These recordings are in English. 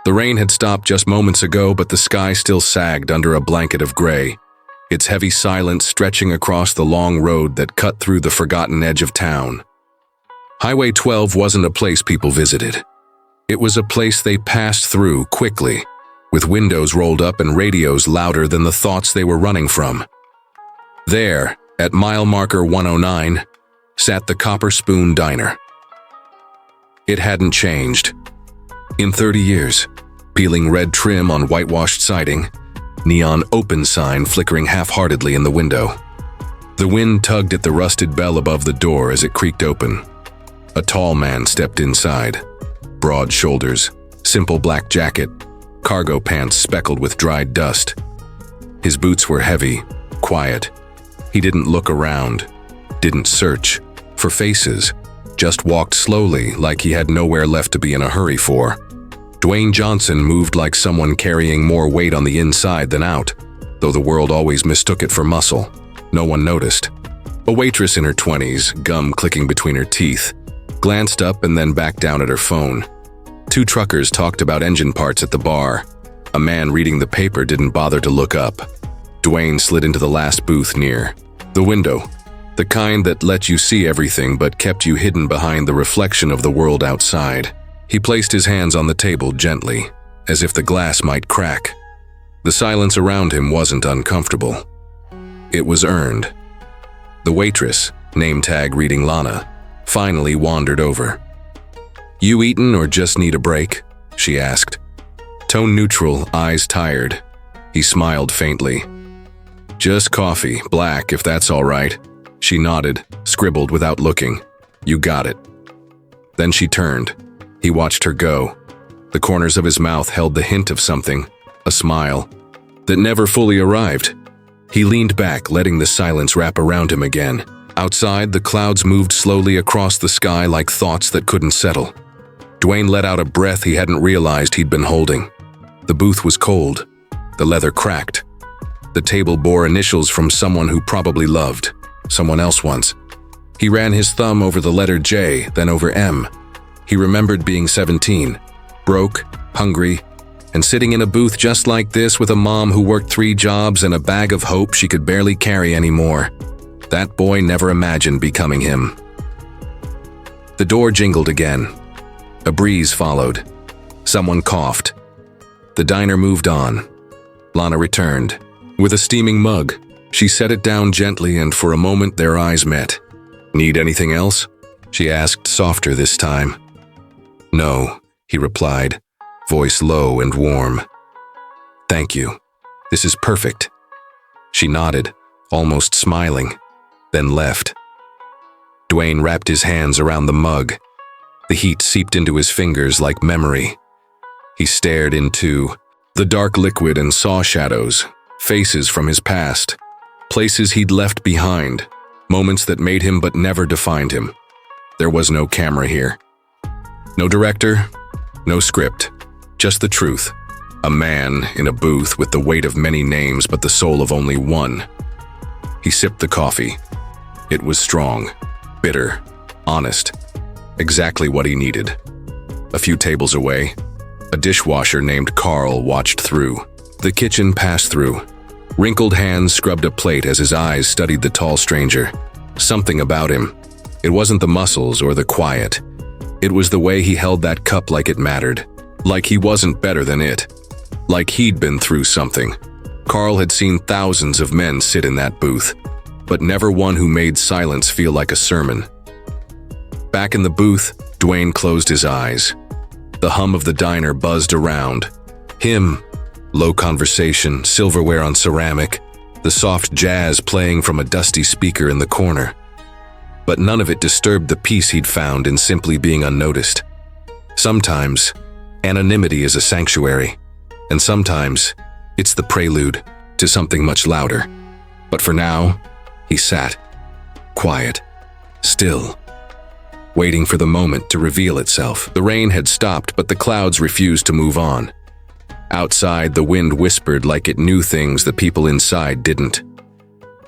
The rain had stopped just moments ago, but the sky still sagged under a blanket of gray, its heavy silence stretching across the long road that cut through the forgotten edge of town. Highway 12 wasn't a place people visited. It was a place they passed through quickly, with windows rolled up and radios louder than the thoughts they were running from. There, at mile marker 109, sat the Copper Spoon Diner. It hadn't changed. In 30 years, peeling red trim on whitewashed siding, neon open sign flickering half-heartedly in the window. The wind tugged at the rusted bell above the door as it creaked open. A tall man stepped inside. Broad shoulders, simple black jacket, cargo pants speckled with dried dust. His boots were heavy, quiet. He didn't look around, didn't search for faces, just walked slowly like he had nowhere left to be in a hurry for. Dwayne Johnson moved like someone carrying more weight on the inside than out, though the world always mistook it for muscle. No one noticed. A waitress in her 20s, gum clicking between her teeth, glanced up and then back down at her phone. Two truckers talked about engine parts at the bar. A man reading the paper didn't bother to look up. Dwayne slid into the last booth near the window, the kind that let you see everything but kept you hidden behind the reflection of the world outside. He placed his hands on the table gently, as if the glass might crack. The silence around him wasn't uncomfortable. It was earned. The waitress, name tag reading Lana, finally wandered over. "You eaten or just need a break?" she asked. Tone neutral, eyes tired. He smiled faintly. "Just coffee, black, if that's all right." She nodded, scribbled without looking. "You got it." Then she turned. He watched her go. The corners of his mouth held the hint of something, a smile, that never fully arrived. He leaned back, letting the silence wrap around him again. Outside, the clouds moved slowly across the sky like thoughts that couldn't settle. Dwayne let out a breath he hadn't realized he'd been holding. The booth was cold. The leather cracked. The table bore initials from someone who probably loved someone else once. He ran his thumb over the letter J, then over M. He remembered being 17, broke, hungry, and sitting in a booth just like this with a mom who worked 3 jobs and a bag of hope she could barely carry anymore. That boy never imagined becoming him. The door jingled again. A breeze followed. Someone coughed. The diner moved on. Lana returned. With a steaming mug, she set it down gently, and for a moment their eyes met. "Need anything else?" she asked, softer this time. "No," he replied, voice low and warm. "Thank you. This is perfect." She nodded, almost smiling, then left. Dwayne wrapped his hands around the mug. The heat seeped into his fingers like memory. He stared into the dark liquid and saw shadows, faces from his past, places he'd left behind, moments that made him but never defined him. There was no camera here. No director, no script, just the truth. A man in a booth with the weight of many names but the soul of only one. He sipped the coffee. It was strong, bitter, honest, exactly what he needed. A few tables away, a dishwasher named Carl watched through. The kitchen passed through. Wrinkled hands scrubbed a plate as his eyes studied the tall stranger. Something about him. It wasn't the muscles or the quiet. It was the way he held that cup like it mattered. Like he wasn't better than it. Like he'd been through something. Carl had seen thousands of men sit in that booth, but never one who made silence feel like a sermon. Back in the booth, Dwayne closed his eyes. The hum of the diner buzzed around. Him, low conversation, silverware on ceramic, the soft jazz playing from a dusty speaker in the corner. But none of it disturbed the peace he'd found in simply being unnoticed. Sometimes, anonymity is a sanctuary, and sometimes, it's the prelude to something much louder. But for now, he sat, quiet, still, waiting for the moment to reveal itself. The rain had stopped, but the clouds refused to move on. Outside, the wind whispered like it knew things the people inside didn't.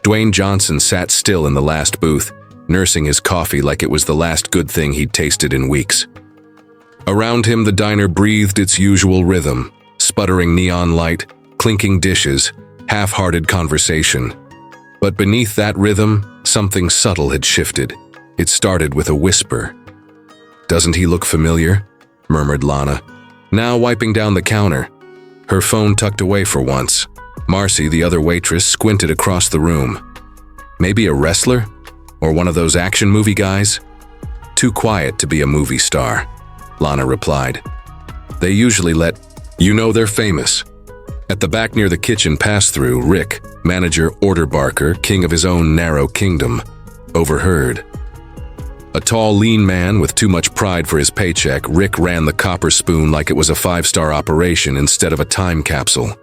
Dwayne Johnson sat still in the last booth, nursing his coffee like it was the last good thing he'd tasted in weeks. Around him, the diner breathed its usual rhythm, sputtering neon light, clinking dishes, half-hearted conversation. But beneath that rhythm, something subtle had shifted. It started with a whisper. "Doesn't he look familiar?" murmured Lana, now wiping down the counter, her phone tucked away for once. Marcy, the other waitress, squinted across the room. "Maybe a wrestler? Or one of those action movie guys?" "Too quiet to be a movie star," Lana replied. "They usually let you know they're famous." At the back near the kitchen pass-through, Rick, manager order barker, king of his own narrow kingdom, overheard. A tall, lean man with too much pride for his paycheck, Rick ran the copper spoon like it was a five-star operation instead of a time capsule.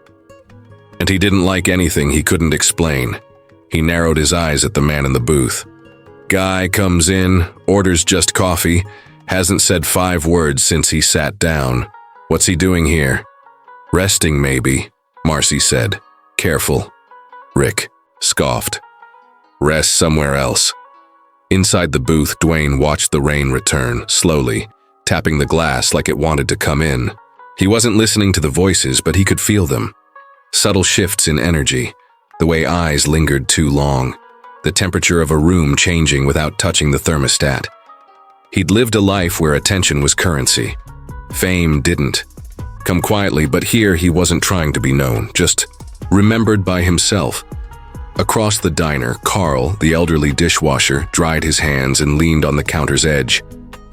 And he didn't like anything he couldn't explain. He narrowed his eyes at the man in the booth. Guy comes in, orders just coffee, hasn't said 5 words since he sat down. "What's he doing here?" "Resting, maybe," Marcy said. "Careful." Rick scoffed. "Rest somewhere else." Inside the booth, Dwayne watched the rain return, slowly, tapping the glass like it wanted to come in. He wasn't listening to the voices, but he could feel them. Subtle shifts in energy, the way eyes lingered too long, the temperature of a room changing without touching the thermostat. He'd lived a life where attention was currency. Fame didn't come quietly, but here he wasn't trying to be known, just remembered by himself. Across the diner, Carl, the elderly dishwasher, dried his hands and leaned on the counter's edge,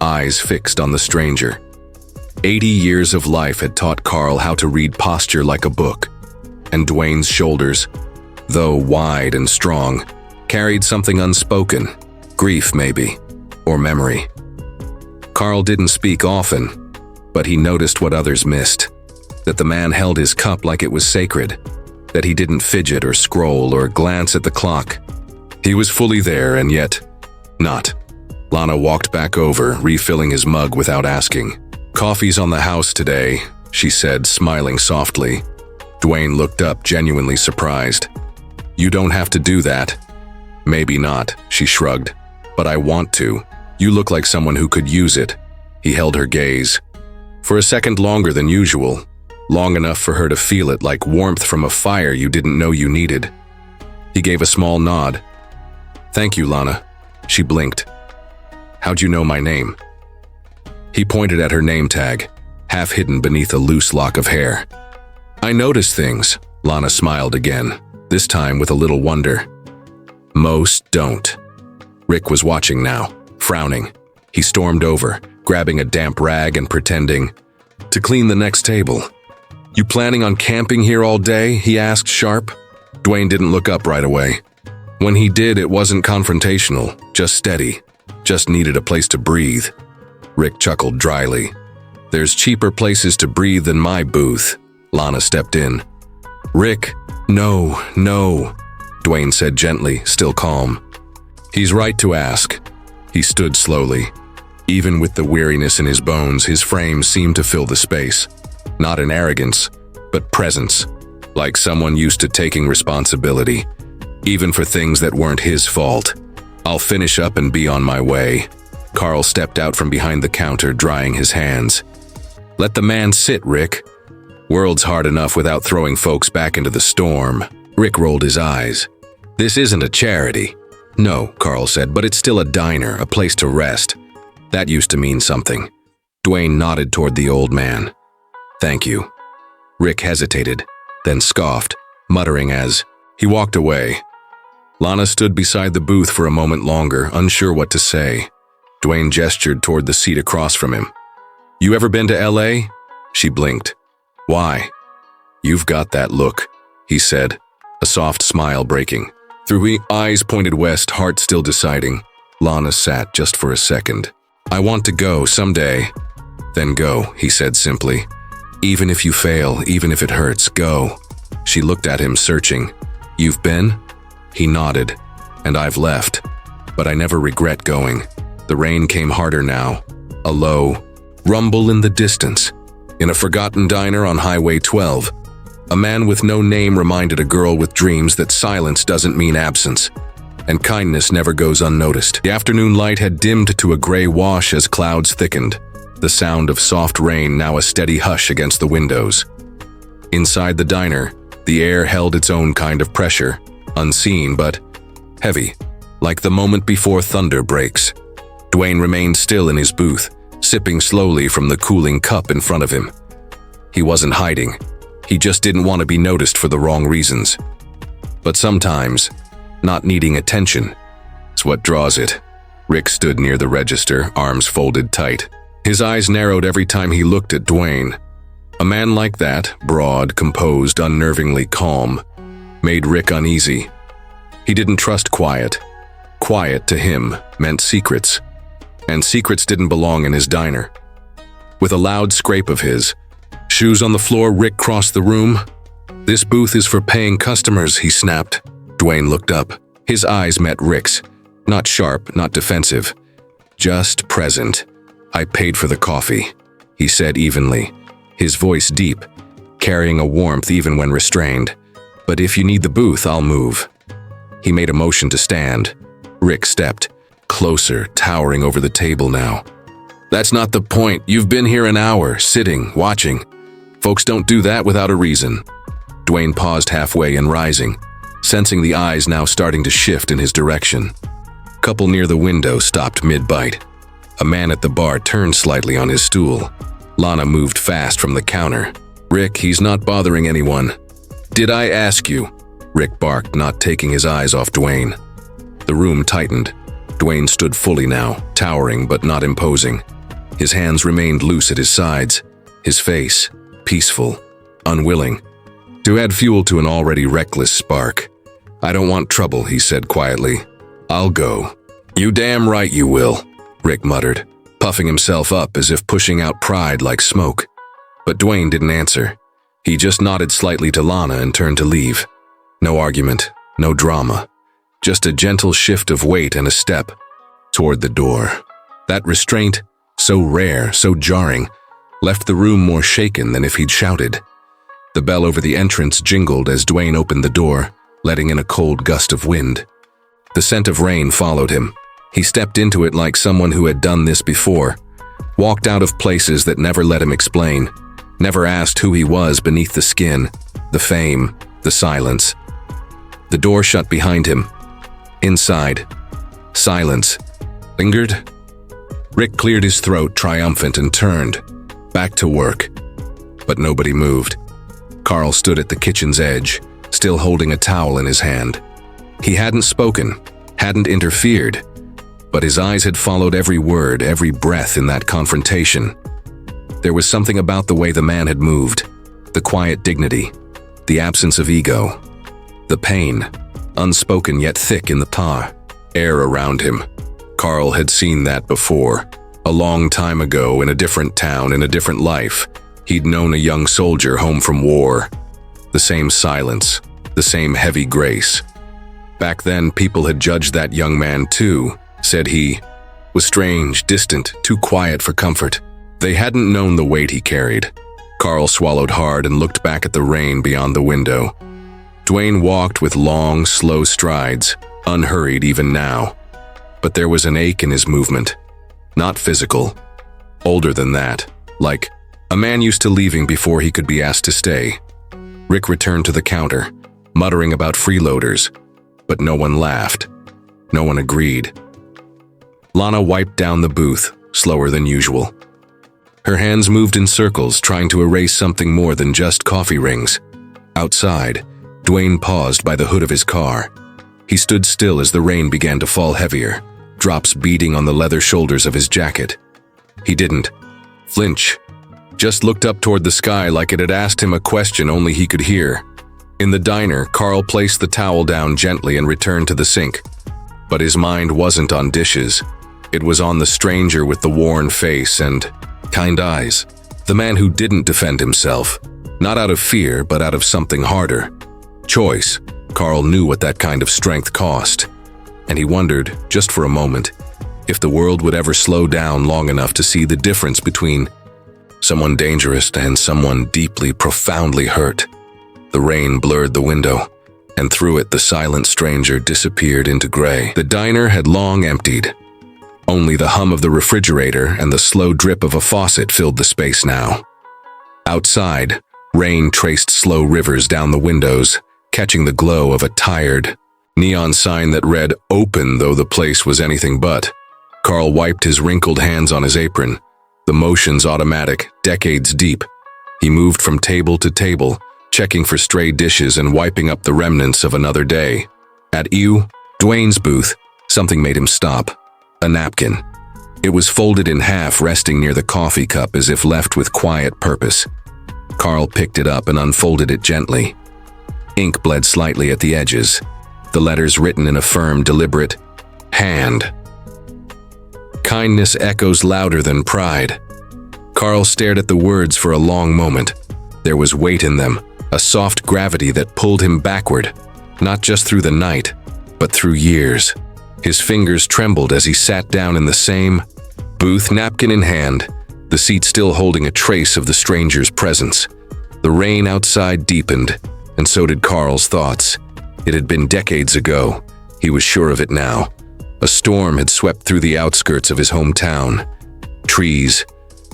eyes fixed on the stranger. 80 years of life had taught Carl how to read posture like a book, and Dwayne's shoulders, though wide and strong, carried something unspoken, grief maybe, or memory. Carl didn't speak often, but he noticed what others missed, that the man held his cup like it was sacred, that he didn't fidget or scroll or glance at the clock. He was fully there, and yet not. Lana walked back over, refilling his mug without asking. "Coffee's on the house today," she said, smiling softly. Dwayne looked up, genuinely surprised. "You don't have to do that." "Maybe not," she shrugged. "But I want to. You look like someone who could use it." He held her gaze. For a second longer than usual, long enough for her to feel it like warmth from a fire you didn't know you needed. He gave a small nod. "Thank you, Lana." She blinked. "How'd you know my name?" He pointed at her name tag, half hidden beneath a loose lock of hair. "I notice things," Lana smiled again, this time with a little wonder. "Most don't." Rick was watching now, frowning. He stormed over, grabbing a damp rag and pretending to clean the next table. "You planning on camping here all day?" he asked, sharp. Dwayne didn't look up right away. When he did, it wasn't confrontational, just steady, just needed a place to breathe. Rick chuckled dryly. "There's cheaper places to breathe than my booth." Lana stepped in. "Rick, no, Dwayne said gently, still calm. "He's right to ask." He stood slowly. Even with the weariness in his bones, his frame seemed to fill the space. Not in arrogance, but presence, like someone used to taking responsibility, even for things that weren't his fault. "I'll finish up and be on my way." Carl stepped out from behind the counter, drying his hands. "Let the man sit, Rick. World's hard enough without throwing folks back into the storm." Rick rolled his eyes. "This isn't a charity." "No," Carl said, "but it's still a diner, a place to rest. That used to mean something." Dwayne nodded toward the old man. "Thank you." Rick hesitated, then scoffed, muttering as he walked away. Lana stood beside the booth for a moment longer, unsure what to say. Dwayne gestured toward the seat across from him. "You ever been to LA?" She blinked. "Why?" "You've got that look," he said, a soft smile breaking. Through his eyes pointed west, heart still deciding. Lana sat just for a second. "I want to go someday." "Then go," he said simply. "Even if you fail, even if it hurts, go." She looked at him, searching. "You've been?" He nodded. "And I've left. But I never regret going." The rain came harder now, a low rumble in the distance. In a forgotten diner on Highway 12, a man with no name reminded a girl with dreams that silence doesn't mean absence, and kindness never goes unnoticed. The afternoon light had dimmed to a gray wash as clouds thickened. the sound of soft rain now a steady hush against the windows. Inside the diner, the air held its own kind of pressure, unseen but heavy, like the moment before thunder breaks. Dwayne remained still in his booth, sipping slowly from the cooling cup in front of him. He wasn't hiding. He just didn't want to be noticed for the wrong reasons. But sometimes, not needing attention is what draws it. Rick stood near the register, arms folded tight. His eyes narrowed every time he looked at Dwayne. A man like that, broad, composed, unnervingly calm, made Rick uneasy. He didn't trust quiet. Quiet, to him, meant secrets. And secrets didn't belong in his diner. With a loud scrape of his shoes on the floor, Rick crossed the room. "This booth is for paying customers," he snapped. Dwayne looked up. His eyes met Rick's. Not sharp, not defensive. Just present. "I paid for the coffee," he said evenly, his voice deep, carrying a warmth even when restrained. "But if you need the booth, I'll move." He made a motion to stand. Rick stepped, closer, towering over the table now. "That's not the point. You've been here an hour, sitting, watching. Folks don't do that without a reason." Dwayne paused halfway in rising, sensing the eyes now starting to shift in his direction. Couple near the window stopped mid-bite. A man at the bar turned slightly on his stool. Lana moved fast from the counter. "Rick, he's not bothering anyone." "Did I ask you?" Rick barked, not taking his eyes off Dwayne. The room tightened. Dwayne stood fully now, towering but not imposing. His hands remained loose at his sides, his face peaceful, unwilling, to add fuel to an already reckless spark. "I don't want trouble," he said quietly. "I'll go." "You damn right you will," Rick muttered, puffing himself up as if pushing out pride like smoke. But Dwayne didn't answer. He just nodded slightly to Lana and turned to leave. No argument, no drama. Just a gentle shift of weight and a step toward the door. That restraint, so rare, so jarring, left the room more shaken than if he'd shouted. The bell over the entrance jingled as Dwayne opened the door, letting in a cold gust of wind. The scent of rain followed him. He stepped into it like someone who had done this before, walked out of places that never let him explain, never asked who he was beneath the skin, the fame, the silence. The door shut behind him. Inside, silence lingered. Rick cleared his throat, triumphant, and turned, back to work. But nobody moved. Carl stood at the kitchen's edge, still holding a towel in his hand. He hadn't spoken, hadn't interfered, but his eyes had followed every word, every breath in that confrontation. There was something about the way the man had moved, the quiet dignity, the absence of ego, the pain, unspoken yet thick in the air around him. Carl had seen that before. A long time ago, in a different town, in a different life, he'd known a young soldier home from war. The same silence, the same heavy grace. Back then, people had judged that young man too, said he was strange, distant, too quiet for comfort. They hadn't known the weight he carried. Carl swallowed hard and looked back at the rain beyond the window. Dwayne walked with long, slow strides, unhurried even now. But there was an ache in his movement. Not physical. Older than that. Like a man used to leaving before he could be asked to stay. Rick returned to the counter, muttering about freeloaders. But no one laughed. No one agreed. Lana wiped down the booth, slower than usual. Her hands moved in circles, trying to erase something more than just coffee rings. Outside, Dwayne paused by the hood of his car. He stood still as the rain began to fall heavier, drops beating on the leather shoulders of his jacket. He didn't flinch, just looked up toward the sky like it had asked him a question only he could hear. In the diner, Carl placed the towel down gently and returned to the sink. But his mind wasn't on dishes. It was on the stranger with the worn face and kind eyes. The man who didn't defend himself, not out of fear, but out of something harder. Choice. Carl knew what that kind of strength cost. And he wondered, just for a moment, if the world would ever slow down long enough to see the difference between someone dangerous and someone deeply, profoundly hurt. The rain blurred the window, and through it the silent stranger disappeared into gray. The diner had long emptied. Only the hum of the refrigerator and the slow drip of a faucet filled the space now. Outside, rain traced slow rivers down the windows, catching the glow of a tired neon sign that read "Open," though the place was anything but. Carl wiped his wrinkled hands on his apron, the motions automatic, decades deep. He moved from table to table, checking for stray dishes and wiping up the remnants of another day. At Dwayne's booth, something made him stop. A napkin. It was folded in half, resting near the coffee cup as if left with quiet purpose. Carl picked it up and unfolded it gently. Ink bled slightly at the edges, the letters written in a firm, deliberate hand. Kindness echoes louder than pride. Carl stared at the words for a long moment. There was weight in them, a soft gravity that pulled him backward, not just through the night, but through years. His fingers trembled as he sat down in the same booth, napkin in hand, the seat still holding a trace of the stranger's presence. The rain outside deepened, and so did Carl's thoughts. It had been decades ago. He was sure of it now. A storm had swept through the outskirts of his hometown. Trees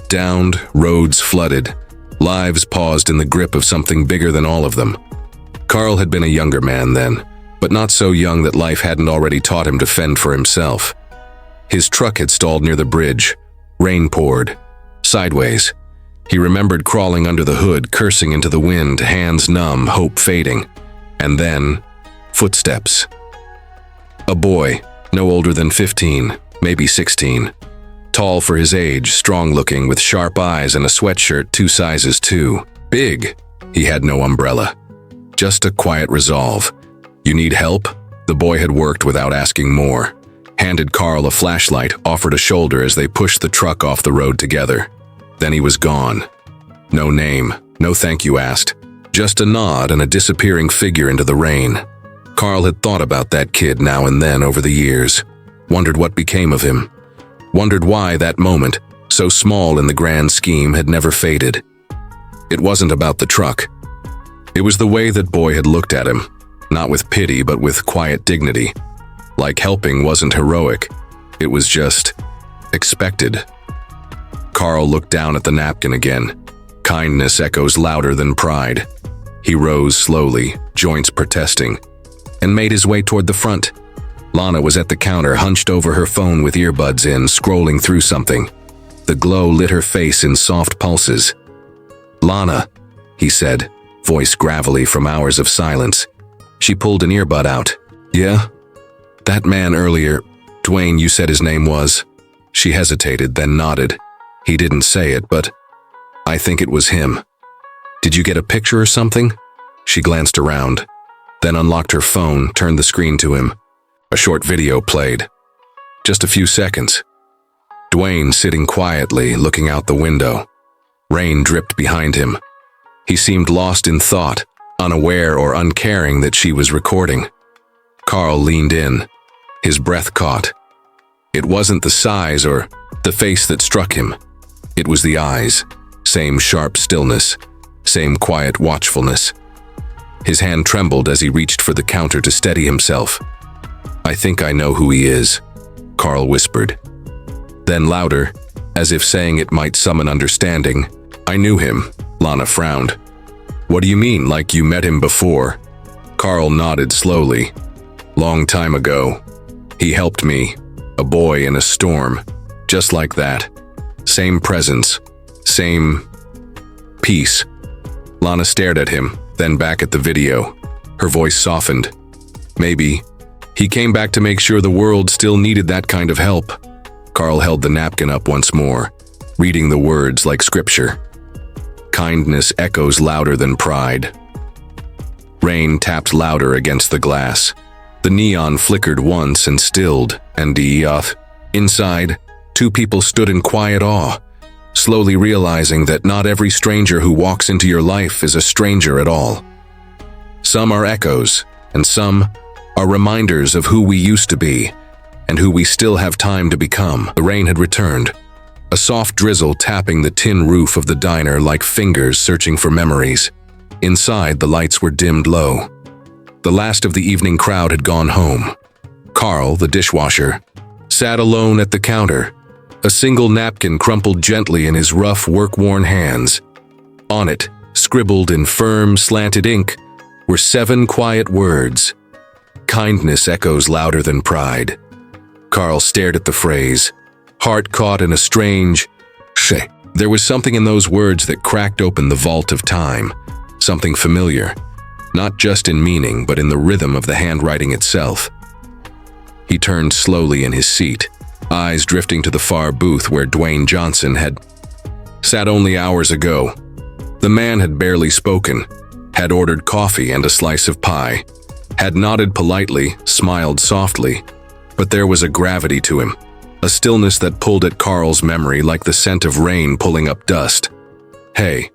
downed, roads flooded, lives paused in the grip of something bigger than all of them. Carl had been a younger man then, but not so young that life hadn't already taught him to fend for himself. His truck had stalled near the bridge. Rain poured. Sideways. He remembered crawling under the hood, cursing into the wind, hands numb, hope fading. And then, footsteps. A boy, no older than 15, maybe 16. Tall for his age, strong-looking, with sharp eyes and a sweatshirt 2 sizes too big. He had no umbrella. Just a quiet resolve. "You need help?" The boy had worked without asking more. Handed Carl a flashlight, offered a shoulder as they pushed the truck off the road together. Then he was gone. No name, no thank you asked. Just a nod and a disappearing figure into the rain. Carl had thought about that kid now and then over the years. Wondered what became of him. Wondered why that moment, so small in the grand scheme, had never faded. It wasn't about the truck. It was the way that boy had looked at him. Not with pity, but with quiet dignity. Like helping wasn't heroic. It was just expected. Carl looked down at the napkin again. Kindness echoes louder than pride. He rose slowly, joints protesting, and made his way toward the front. Lana was at the counter, hunched over her phone with earbuds in, scrolling through something. The glow lit her face in soft pulses. "Lana," he said, voice gravelly from hours of silence. She pulled an earbud out. "Yeah? That man earlier, Dwayne, you said his name was?" She hesitated, then nodded. He didn't say it, but I think it was him. "Did you get a picture or something?" She glanced around, then unlocked her phone, turned the screen to him. A short video played. Just a few seconds. Dwayne sitting quietly, looking out the window. Rain dripped behind him. He seemed lost in thought, unaware or uncaring that she was recording. Carl leaned in, his breath caught. It wasn't the size or the face that struck him. It was the eyes, same sharp stillness, same quiet watchfulness. His hand trembled as he reached for the counter to steady himself. "I think I know who he is," Carl whispered. Then louder, as if saying it might summon understanding, "I knew him." Lana frowned. "What do you mean, like you met him before?" Carl nodded slowly. "Long time ago. He helped me, a boy in a storm, just like that. Same presence, same peace." Lana stared at him, then back at the video. Her voice softened. "Maybe he came back to make sure the world still needed that kind of help." Carl held the napkin up once more, reading the words like scripture. Kindness echoes louder than pride. Rain tapped louder against the glass. The neon flickered once and stilled, and inside, 2 people stood in quiet awe, slowly realizing that not every stranger who walks into your life is a stranger at all. Some are echoes, and some are reminders of who we used to be, and who we still have time to become. The rain had returned, a soft drizzle tapping the tin roof of the diner like fingers searching for memories. Inside, the lights were dimmed low. The last of the evening crowd had gone home. Carl, the dishwasher, sat alone at the counter, a single napkin crumpled gently in his rough, work-worn hands. On it, scribbled in firm, slanted ink, were 7 quiet words. Kindness echoes louder than pride. Carl stared at the phrase, heart caught in a strange "Sheh." There was something in those words that cracked open the vault of time, something familiar, not just in meaning but in the rhythm of the handwriting itself. He turned slowly in his seat, eyes drifting to the far booth where Dwayne Johnson had sat only hours ago. The man had barely spoken, had ordered coffee and a slice of pie, had nodded politely, smiled softly, but there was a gravity to him, a stillness that pulled at Carl's memory like the scent of rain pulling up dust. "Hey,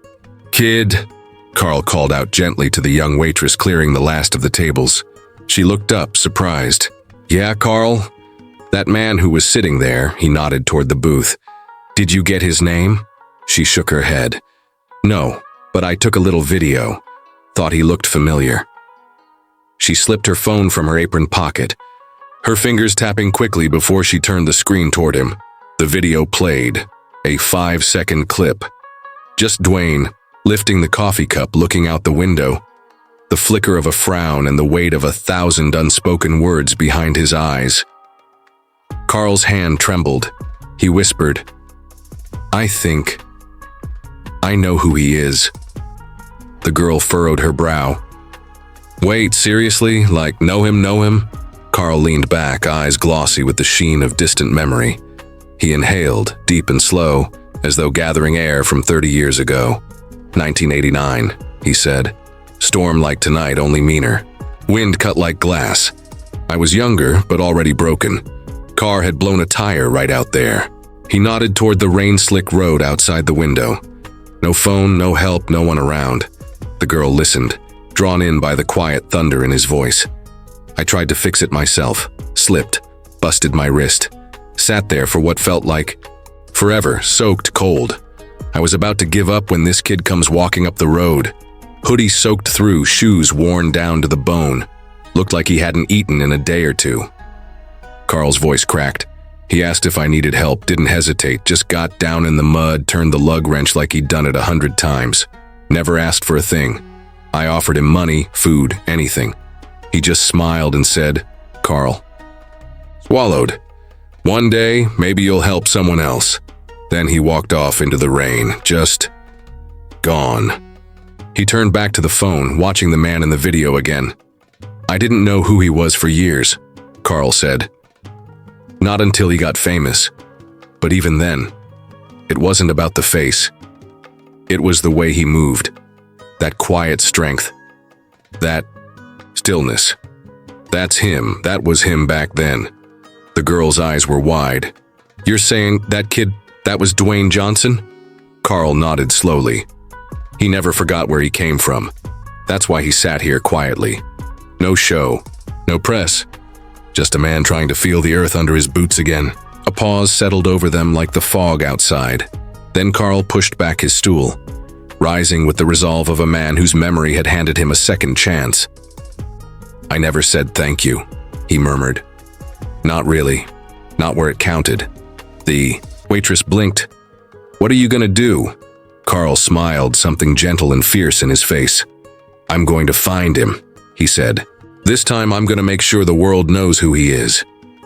kid," Carl called out gently to the young waitress clearing the last of the tables. She looked up, surprised. "Yeah, Carl?" "That man who was sitting there," he nodded toward the booth. "Did you get his name?" She shook her head. "No, but I took a little video. Thought he looked familiar." She slipped her phone from her apron pocket, her fingers tapping quickly before she turned the screen toward him. The video played, a 5-second clip. Just Dwayne, lifting the coffee cup, looking out the window, the flicker of a frown and the weight of 1,000 unspoken words behind his eyes. Carl's hand trembled. He whispered, I know who he is." The girl furrowed her brow. "Wait, seriously? Like, know him? Carl leaned back, eyes glossy with the sheen of distant memory. He inhaled, deep and slow, as though gathering air from 30 years ago. 1989, he said. Storm like tonight, only meaner. Wind cut like glass. I was younger, but already broken. Car had blown a tire right out there. He nodded toward the rain-slick road outside the window. No phone, no help, no one around. The girl listened, drawn in by the quiet thunder in his voice. I tried to fix it myself, slipped, busted my wrist, sat there for what felt like forever, soaked cold. I was about to give up when this kid comes walking up the road. Hoodie soaked through, shoes worn down to the bone. Looked like he hadn't eaten in a day or two. Carl's voice cracked. He asked if I needed help, didn't hesitate, just got down in the mud, turned the lug wrench like he'd done it 100 times. Never asked for a thing. I offered him money, food, anything. He just smiled and said, Carl. Swallowed. One day, maybe you'll help someone else. Then he walked off into the rain, just gone. He turned back to the phone, watching the man in the video again. I didn't know who he was for years, Carl said. Not until he got famous. But even then, it wasn't about the face. It was the way he moved. That quiet strength. That stillness. That's him. That was him back then. The girl's eyes were wide. You're saying that kid, that was Dwayne Johnson? Carl nodded slowly. He never forgot where he came from. That's why he sat here quietly. No show, no press. Just a man trying to feel the earth under his boots again. A pause settled over them like the fog outside. Then Carl pushed back his stool, rising with the resolve of a man whose memory had handed him a second chance. I never said thank you, he murmured. Not really. Not where it counted. The waitress blinked. What are you gonna do? Carl smiled, something gentle and fierce in his face. I'm going to find him, he said. This time I'm going to make sure the world knows who he is.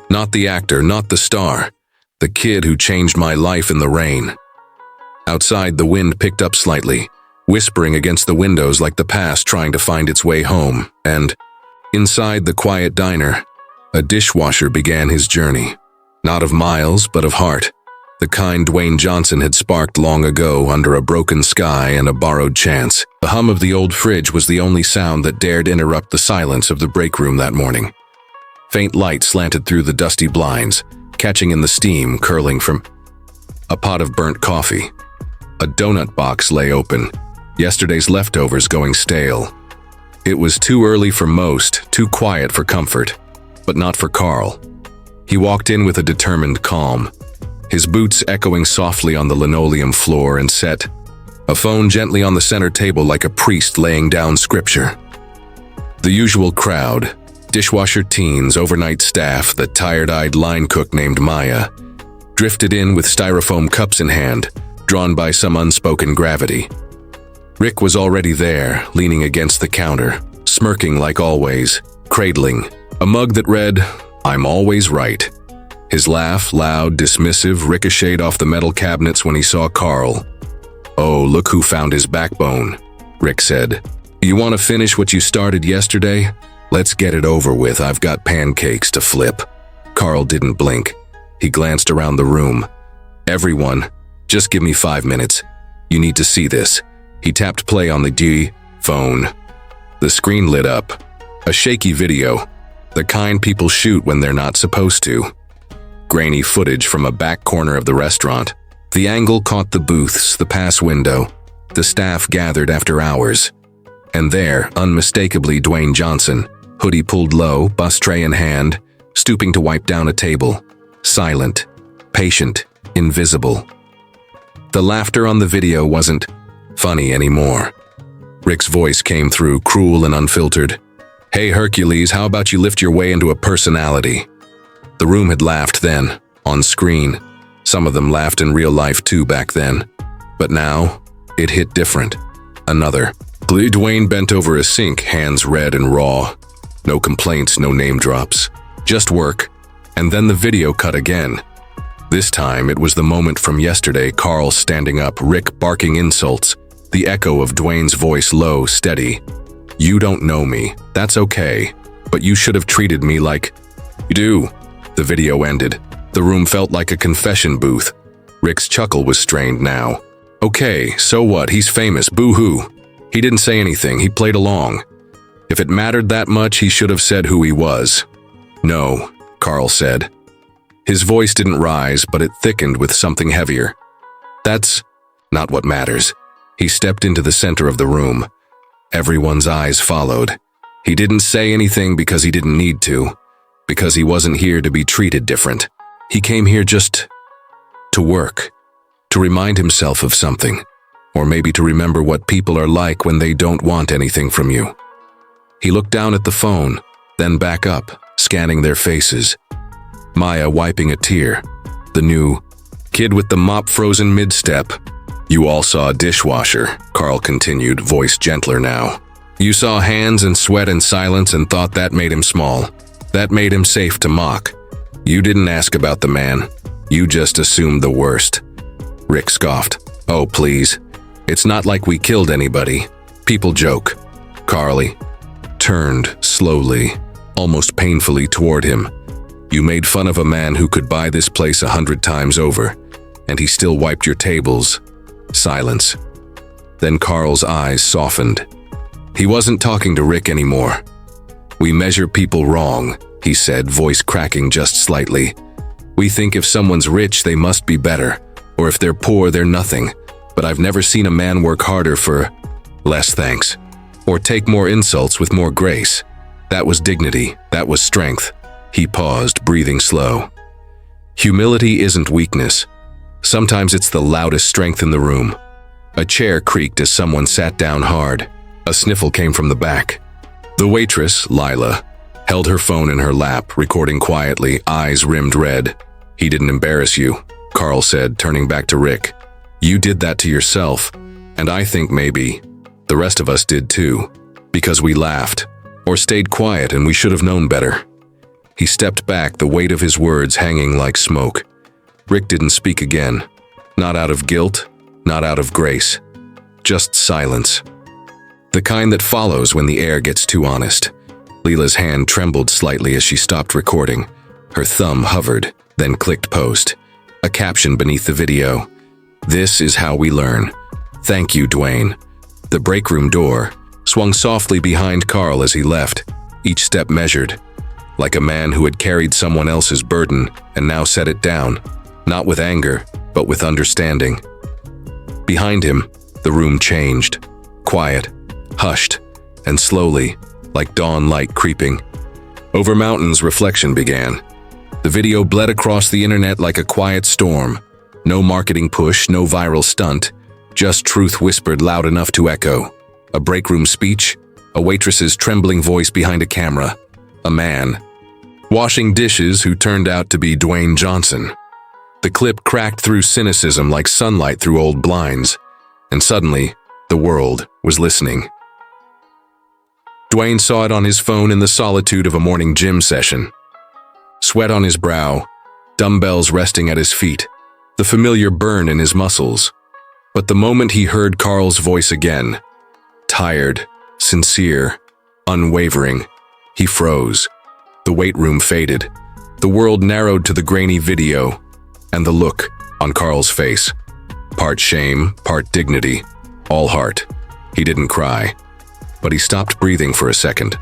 Not the actor, not the star. The kid who changed my life in the rain. Outside, the wind picked up slightly, whispering against the windows like the past trying to find its way home. And inside the quiet diner, a dishwasher began his journey. Not of miles, but of heart. The kind Dwayne Johnson had sparked long ago under a broken sky and a borrowed chance. The hum of the old fridge was the only sound that dared interrupt the silence of the break room that morning. Faint light slanted through the dusty blinds, catching in the steam curling from a pot of burnt coffee. A donut box lay open, yesterday's leftovers going stale. It was too early for most, too quiet for comfort, but not for Carl. He walked in with a determined calm, his boots echoing softly on the linoleum floor, and set a phone gently on the center table like a priest laying down scripture. The usual crowd, Dishwasher teens, overnight staff, the tired-eyed line cook named Maya, drifted in with styrofoam cups in hand, drawn by some unspoken gravity. Rick was already there, leaning against the counter, smirking like always, cradling a mug that read, "I'm always right." His laugh, loud, dismissive, ricocheted off the metal cabinets when he saw Carl. "Oh, look who found his backbone," Rick said. "You want to finish what you started yesterday? Let's get it over with. I've got pancakes to flip." Carl didn't blink. He glanced around the room. "Everyone, just give me 5 minutes. You need to see this." He tapped play on the phone. The screen lit up. A shaky video, the kind people shoot when they're not supposed to. Grainy footage from a back corner of the restaurant. The angle caught the booths, the pass window, the staff gathered after hours. And there, unmistakably, Dwayne Johnson, hoodie pulled low, bus tray in hand, stooping to wipe down a table. Silent, patient, invisible. The laughter on the video wasn't funny anymore. Rick's voice came through, cruel and unfiltered. "Hey Hercules, how about you lift your way into a personality?" The room had laughed then, on screen. Some of them laughed in real life too back then. But now, it hit different. Another. Dwayne bent over a sink, hands red and raw. No complaints, no name drops. Just work. And then the video cut again. This time, it was the moment from yesterday, Carl standing up, Rick barking insults, the echo of Dwayne's voice low, steady. "You don't know me. That's okay. But you should have treated me like you do." The video ended. The room felt like a confession booth. Rick's chuckle was strained now. "Okay, so what? He's famous. Boo-hoo. He didn't say anything. He played along. If it mattered that much, he should have said who he was." "No," Carl said. His voice didn't rise, but it thickened with something heavier. "That's not what matters." He stepped into the center of the room. Everyone's eyes followed. He didn't say anything because he didn't need to, because he wasn't here to be treated different. He came here just to work, to remind himself of something, or maybe to remember what people are like when they don't want anything from you. He looked down at the phone, then back up, scanning their faces. Maya wiping a tear. The new kid with the mop frozen mid-step. "You all saw a dishwasher," Carl continued, voice gentler now. "You saw hands and sweat and silence and thought that made him small. That made him safe to mock. You didn't ask about the man. You just assumed the worst." Rick scoffed. "Oh, please. It's not like we killed anybody. People joke." Carly turned slowly, almost painfully toward him. "You made fun of a man who could buy this place 100 times over, and he still wiped your tables." Silence. Then Carl's eyes softened. He wasn't talking to Rick anymore. "We measure people wrong," he said, voice cracking just slightly. "We think if someone's rich, they must be better, or if they're poor, they're nothing. But I've never seen a man work harder for less thanks, or take more insults with more grace. That was dignity, that was strength." He paused, breathing slow. Humility isn't weakness. Sometimes it's the loudest strength in the room. A chair creaked as someone sat down hard. A sniffle came from the back. The waitress, Lila, held her phone in her lap, recording quietly, eyes rimmed red. "He didn't embarrass you," Carl said, turning back to Rick. "You did that to yourself, and I think maybe the rest of us did too, because we laughed, or stayed quiet and we should have known better." He stepped back, the weight of his words hanging like smoke. Rick didn't speak again. Not out of guilt, not out of grace. Just silence. The kind that follows when the air gets too honest. Leela's hand trembled slightly as she stopped recording. Her thumb hovered, then clicked post. A caption beneath the video. "This is how we learn. Thank you, Dwayne." The break room door swung softly behind Carl as he left, each step measured, like a man who had carried someone else's burden and now set it down. Not with anger, but with understanding. Behind him, the room changed. Quiet, hushed, and slowly, like dawn light creeping. Over mountains, reflection began. The video bled across the internet like a quiet storm. No marketing push, no viral stunt. Just truth whispered loud enough to echo. A break room speech, a waitress's trembling voice behind a camera, a man, washing dishes who turned out to be Dwayne Johnson. The clip cracked through cynicism like sunlight through old blinds, and suddenly, the world was listening. Dwayne saw it on his phone in the solitude of a morning gym session. Sweat on his brow, dumbbells resting at his feet, the familiar burn in his muscles. But the moment he heard Carl's voice again, tired, sincere, unwavering, he froze. The weight room faded. The world narrowed to the grainy video, and the look on Carl's face. Part shame, part dignity, all heart. He didn't cry, but he stopped breathing for a second.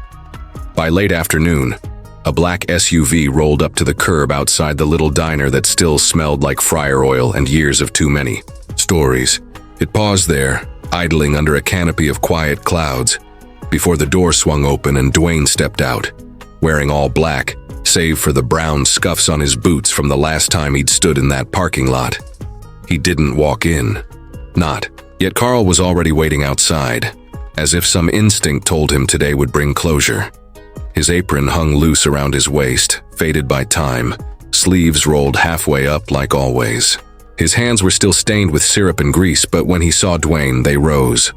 By late afternoon, a black SUV rolled up to the curb outside the little diner that still smelled like fryer oil and years of too many stories. It paused there, idling under a canopy of quiet clouds, before the door swung open and Dwayne stepped out, wearing all black, save for the brown scuffs on his boots from the last time he'd stood in that parking lot. He didn't walk in. Not. Yet Carl was already waiting outside, as if some instinct told him today would bring closure. His apron hung loose around his waist, faded by time, sleeves rolled halfway up like always. His hands were still stained with syrup and grease, but when he saw Dwayne, they rose.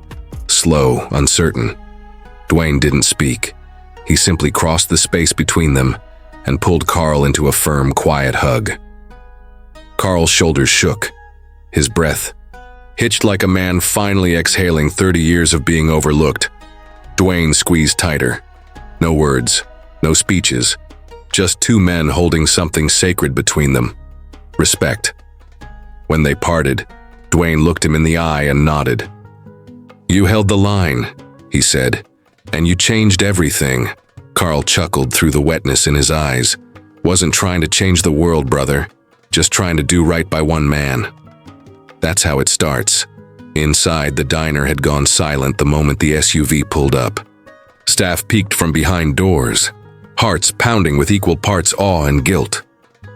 Slow, uncertain. Dwayne didn't speak. He simply crossed the space between them and pulled Carl into a firm, quiet hug. Carl's shoulders shook. His breath hitched like a man finally exhaling 30 years of being overlooked. Dwayne squeezed tighter. No words, no speeches, just two men holding something sacred between them. Respect. When they parted, Dwayne looked him in the eye and nodded. "You held the line," he said, "and you changed everything." Carl chuckled through the wetness in his eyes. "Wasn't trying to change the world, brother. Just trying to do right by one man." That's how it starts. Inside, the diner had gone silent the moment the SUV pulled up. Staff peeked from behind doors, hearts pounding with equal parts awe and guilt.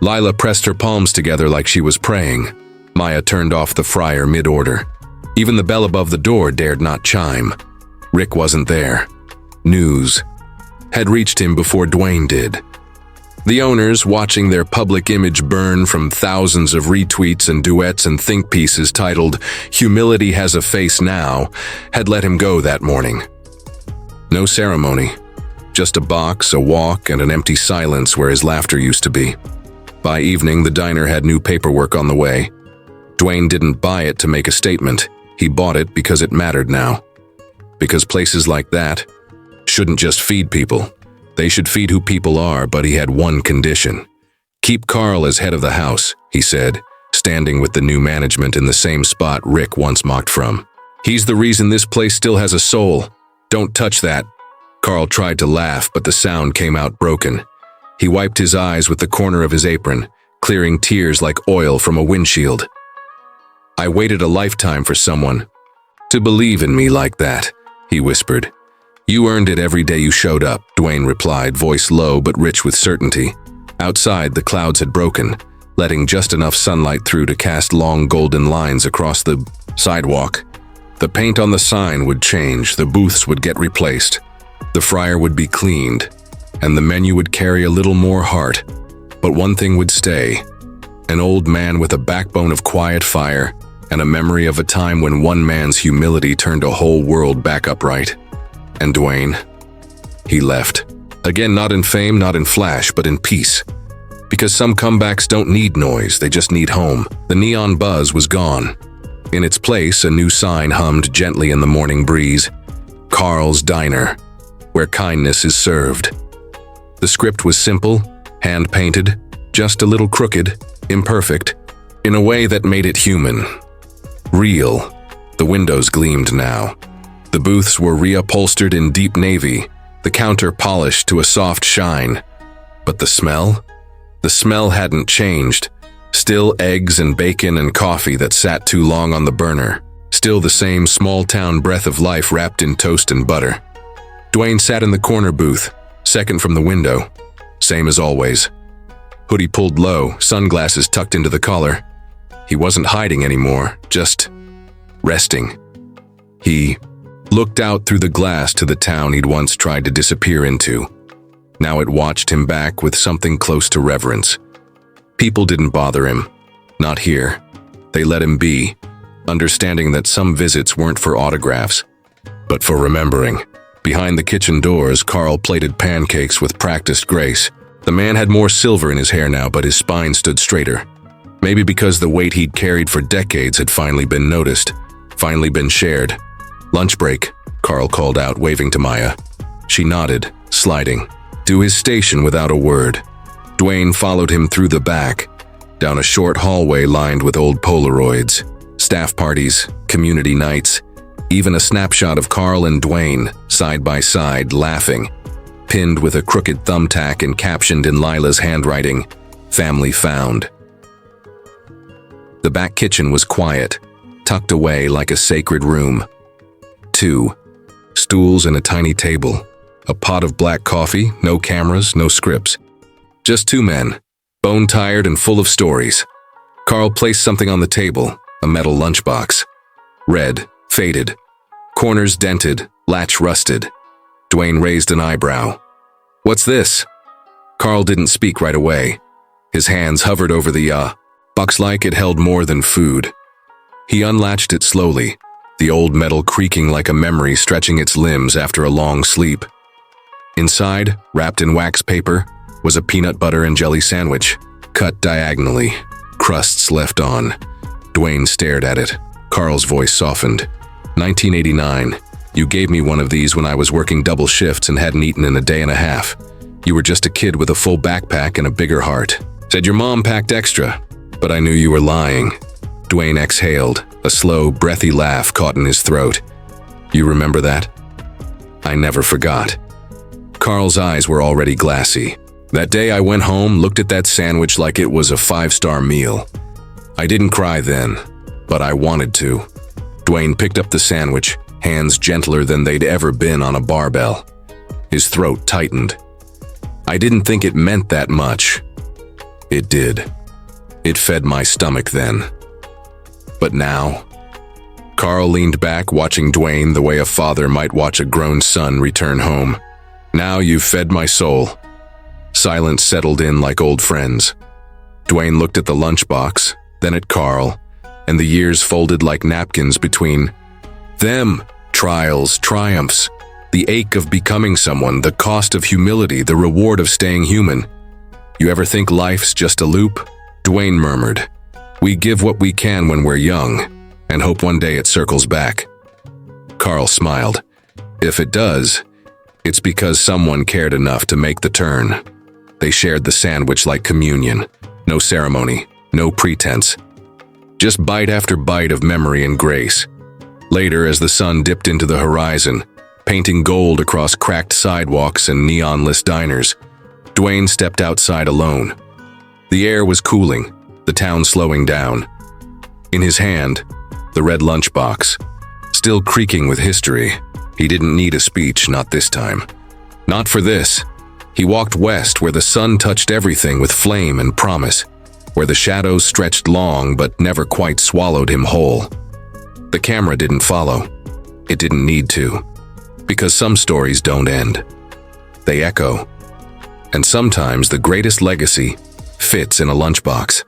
Lila pressed her palms together like she was praying. Maya turned off the fryer mid-order. Even the bell above the door dared not chime. Rick wasn't there. News had reached him before Dwayne did. The owners, watching their public image burn from thousands of retweets and duets and think pieces titled "Humility Has a Face Now," had let him go that morning. No ceremony, just a box, a walk, and an empty silence where his laughter used to be. By evening, the diner had new paperwork on the way. Dwayne didn't buy it to make a statement. He bought it because it mattered now. Because places like that shouldn't just feed people. They should feed who people are, but he had one condition. "Keep Carl as head of the house," he said, standing with the new management in the same spot Rick once mocked from. "He's the reason this place still has a soul. Don't touch that." Carl tried to laugh, but the sound came out broken. He wiped his eyes with the corner of his apron, clearing tears like oil from a windshield. "I waited a lifetime for someone to believe in me like that," he whispered. "You earned it every day you showed up," Dwayne replied, voice low but rich with certainty. Outside, the clouds had broken, letting just enough sunlight through to cast long golden lines across the sidewalk. The paint on the sign would change, the booths would get replaced, the fryer would be cleaned, and the menu would carry a little more heart. But one thing would stay: an old man with a backbone of quiet fire and a memory of a time when one man's humility turned a whole world back upright. And Dwayne, he left. Again, not in fame, not in flash, but in peace. Because some comebacks don't need noise, they just need home. The neon buzz was gone. In its place, a new sign hummed gently in the morning breeze. "Carl's Diner, where kindness is served." The script was simple, hand-painted, just a little crooked, imperfect, in a way that made it human. Real. The windows gleamed now. The booths were reupholstered in deep navy, the counter polished to a soft shine. But the smell? The smell hadn't changed. Still eggs and bacon and coffee that sat too long on the burner. Still the same small-town breath of life wrapped in toast and butter. Dwayne sat in the corner booth, second from the window. Same as always. Hoodie pulled low, sunglasses tucked into the collar. He wasn't hiding anymore, just resting. He looked out through the glass to the town he'd once tried to disappear into. Now it watched him back with something close to reverence. People didn't bother him. Not here. They let him be, understanding that some visits weren't for autographs, but for remembering. Behind the kitchen doors, Carl plated pancakes with practiced grace. The man had more silver in his hair now, but his spine stood straighter. Maybe because the weight he'd carried for decades had finally been noticed, finally been shared. "Lunch break," Carl called out, waving to Maya. She nodded, sliding to his station without a word. Dwayne followed him through the back, down a short hallway lined with old Polaroids, staff parties, community nights, even a snapshot of Carl and Dwayne, side by side, laughing, pinned with a crooked thumbtack and captioned in Lila's handwriting, "Family found." The back kitchen was quiet, tucked away like a sacred room. 2 stools and a tiny table, a pot of black coffee, no cameras, no scripts. Just 2 men, bone-tired and full of stories. Carl placed something on the table, a metal lunchbox. Red, faded, corners dented, latch rusted. Dwayne raised an eyebrow. "What's this?" Carl didn't speak right away. His hands hovered over the box like it held more than food. He unlatched it slowly, the old metal creaking like a memory stretching its limbs after a long sleep. Inside, wrapped in wax paper, was a peanut butter and jelly sandwich, cut diagonally, crusts left on. Dwayne stared at it. Carl's voice softened. 1989. You gave me one of these when I was working double shifts and hadn't eaten in a day and a half. You were just a kid with a full backpack and a bigger heart. Said your mom packed extra, but I knew you were lying." Dwayne exhaled, a slow, breathy laugh caught in his throat. "You remember that?" "I never forgot." Carl's eyes were already glassy. "That day I went home, looked at that sandwich like it was a 5-star meal. I didn't cry then, but I wanted to." Dwayne picked up the sandwich, hands gentler than they'd ever been on a barbell. His throat tightened. "I didn't think it meant that much." It did. It fed my stomach then. But now? Carl leaned back, watching Dwayne the way a father might watch a grown son return home. "Now you've fed my soul." Silence settled in like old friends. Dwayne looked at the lunchbox, then at Carl, and the years folded like napkins between them. Trials, triumphs, the ache of becoming someone, the cost of humility, the reward of staying human. "You ever think life's just a loop?" Dwayne murmured. "We give what we can when we're young, and hope one day it circles back." Carl smiled. "If it does, it's because someone cared enough to make the turn." They shared the sandwich like communion. No ceremony, no pretense. Just bite after bite of memory and grace. Later, as the sun dipped into the horizon, painting gold across cracked sidewalks and neon-lit diners, Dwayne stepped outside alone. The air was cooling, the town slowing down. In his hand, the red lunchbox, still creaking with history. He didn't need a speech, not this time. Not for this. He walked west where the sun touched everything with flame and promise, where the shadows stretched long but never quite swallowed him whole. The camera didn't follow. It didn't need to. Because some stories don't end. They echo. And sometimes the greatest legacy fits in a lunchbox.